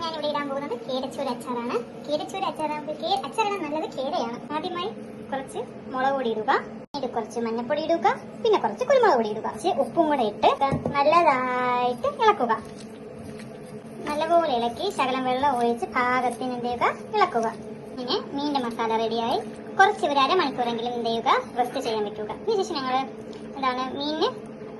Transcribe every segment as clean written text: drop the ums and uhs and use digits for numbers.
ഞാൻ ഇവിടെ ഇടാൻ പോകുന്നത് കേരച്ചൂര അച്ചാറാണ്. കേരച്ചൂര അച്ചാറാണ് നല്ലത് കേരയാണ്. ആദ്യമായി കുറച്ച് മുളക് പൊടി ഇടുക, കുറച്ച് മഞ്ഞപ്പൊടി ഇടുക, പിന്നെ കുറച്ച് കുരുമുളക് പൊടി ഇടുക, കുറച്ച് ഉപ്പും കൂടെ ഇട്ട് നല്ലതായിട്ട് ഇളക്കുക. നല്ലപോലെ ഇളക്കി ശകലം വെള്ളം ഒഴിച്ച് പാകത്തിന് എന്ത് ചെയ്യുക, ഇളക്കുക. ഇങ്ങനെ മീനിന്റെ മസാല റെഡിയായി കുറച്ച് ഒരു അരമണിക്കൂറെങ്കിലും എന്ത് ചെയ്യുക, റെസ്റ്റ് ചെയ്യാൻ വെക്കുക. ഇതിനുശേഷം ഞങ്ങൾ മീനിന്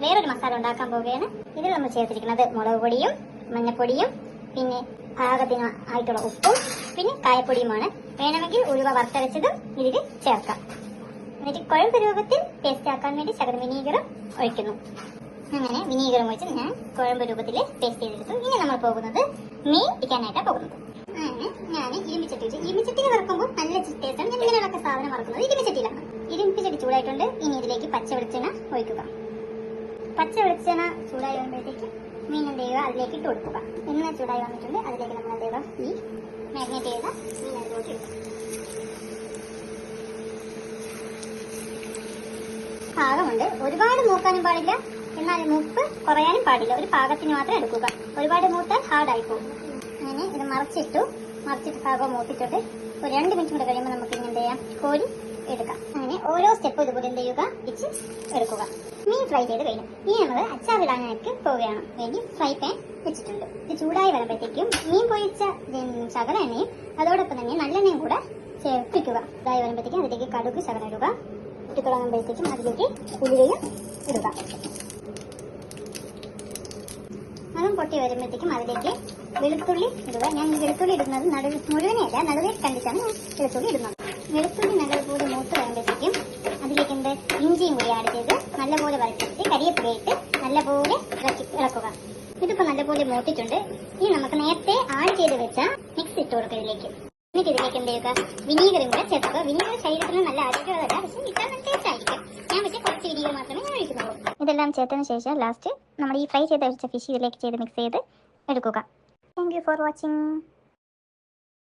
വേറൊരു മസാല ഉണ്ടാക്കാൻ പോവുകയാണ്. ഇതിൽ നമ്മൾ ചേർത്തിരിക്കുന്നത് മുളക് പൊടിയും മഞ്ഞപ്പൊടിയും പിന്നെ പാകത്തിന് ആയിട്ടുള്ള ഉപ്പും പിന്നെ കായപ്പൊടിയുമാണ്. വേണമെങ്കിൽ ഉലുവ വറുത്തരച്ചതും ഇതിൽ ചേർക്കാം. എന്നിട്ട് കുഴമ്പ് രൂപത്തിൽ പേസ്റ്റ് ആക്കാൻ വേണ്ടി ശകലം വിനീഗറും ഒഴിക്കുന്നു. അങ്ങനെ വിനീഗറും ഒഴിച്ച് ഞാൻ കുഴമ്പ് രൂപത്തിൽ പേസ്റ്റ് ചെയ്തെടുത്തു. ഇനി നമ്മൾ പോകുന്നത് മീൻ ഇരിക്കാനായിട്ടാണ് പോകുന്നത്. അങ്ങനെ ഞാൻ ഇരുമ്പിച്ചട്ടി വെച്ചു. ഇരുമ്പിച്ചട്ടിയിൽ വറക്കുമ്പോൾ നല്ല ടേസ്റ്റാണ്. ഞാൻ ഇങ്ങനെയുള്ള സാധനം വറക്കുന്നത് ഇരുമ്പിച്ചട്ടിയിലാണ്. ഇരുമ്പിച്ചട്ടി ചൂടായിട്ടുണ്ട്. ഇനി ഇതിലേക്ക് പച്ച വെളിച്ചെണ്ണ ഒഴിക്കുക. പച്ച വെളിച്ചെണ്ണ ചൂടായി വരുമ്പോഴത്തേക്ക് മീൻ എന്ത് ചെയ്യുക, അതിലേക്ക് ഇട്ട് കൊടുക്കുക. എണ്ണ ചൂടായി വന്നിട്ടുണ്ട്. അതിലേക്ക് നമ്മൾ എന്ത് ചെയ്യുക, ഈ മാഗ്നേറ്റ് ചെയ്ത മീൻ അതിലോട്ട് ഇടുക. പാകമുണ്ട്. ഒരുപാട് മൂക്കാനും പാടില്ല, എന്നാൽ മൂപ്പ് കുറയാനും പാടില്ല. ഒരു പാകത്തിന് മാത്രം എടുക്കുക. ഒരുപാട് മൂത്താൽ ഹാർഡായി പോകും. അങ്ങനെ ഇത് മറിച്ചിട്ട് പാകം മൂപ്പിച്ചിട്ട് ഒരു 2 മിനിറ്റ് കൂടെ കഴിയുമ്പോൾ നമുക്ക് ഇങ്ങനെ എന്ത് ചെയ്യാം, കോരി എടുക്കാം. അങ്ങനെ ഓരോ സ്റ്റെപ്പും ഇതുപോലെ എന്ത് ചെയ്യുക, വെച്ച് എടുക്കുക. മീൻ ഫ്രൈ ചെയ്ത് കഴിഞ്ഞു. ഇനി നമ്മൾ അച്ചാറിടാനായിട്ട് പോവുകയാണ്. വേണ്ടി ഫ്രൈ പാൻ വെച്ചിട്ടുണ്ട്. ഇത് ചൂടായി വരുമ്പോഴത്തേക്കും മീൻ പൊരിച്ച ശകല എണ്ണയും അതോടൊപ്പം തന്നെ നല്ലെണ്ണയും കൂടെ ചേർത്തിക്കുക. ഇതായി വരുമ്പോഴത്തേക്കും അതിലേക്ക് കടുക് ശകലം ഇടുക. ഇട്ട് തുടങ്ങുമ്പോഴത്തേക്കും അതിലേക്ക് ഉലുവയും ഇടുക. അതും പൊട്ടി വരുമ്പോഴത്തേക്കും അതിലേക്ക് വെളുത്തുള്ളി ഇടുക. ഞാൻ ഈ വെളുത്തുള്ളി ഇടുന്നത് മുഴുവനെയല്ല, നടുവേ കണ്ടിട്ടാണ് ഞാൻ വെളുത്തുള്ളി ഇടുന്നത്. വെളുത്തുള്ളി നല്ലപോലെ മൂത്ത് വരുമ്പോഴത്തേക്കും അതിലേക്ക് എന്ത് ഇഞ്ചിയും കൂടി ആഡ് ചെയ്ത് നല്ലപോലെ വരച്ചിട്ട് കരിയപ്പുകയിട്ട് നല്ലപോലെ ഇളക്കുക. ഇതിപ്പോൾ നല്ലപോലെ മൂത്തിട്ടുണ്ട്. ഇനി നമുക്ക് നേരത്തെ ആഡ് ചെയ്ത് വെച്ച മിക്സ് ഇട്ട് കൊടുക്കുക ഇതിലേക്ക്. എന്നിട്ട് ഇതിലേക്ക് എന്ത് ചെയ്യുക, വിനീഗറും കൂടെ ചേർക്കുക. വിനീഗർ ശരീരത്തിന് നല്ല ആരോഗ്യമല്ല, പക്ഷേ ഇട്ടാൽ നല്ല ടേസ്റ്റ് ആയിരിക്കും. ഞാൻ പക്ഷേ കുറച്ച് വിനീഗർ മാത്രമേ ഞാൻ ഒഴിക്കുന്നുള്ളൂ. ഇതെല്ലാം ചേർത്തതിന് ശേഷം ലാസ്റ്റ് നമ്മൾ ഈ ഫ്രൈ ചെയ്ത് വെച്ച ഫിഷ് ഇതിലേക്ക് ചെയ്ത് മിക്സ് ചെയ്ത് എടുക്കുക. Thank you for watching.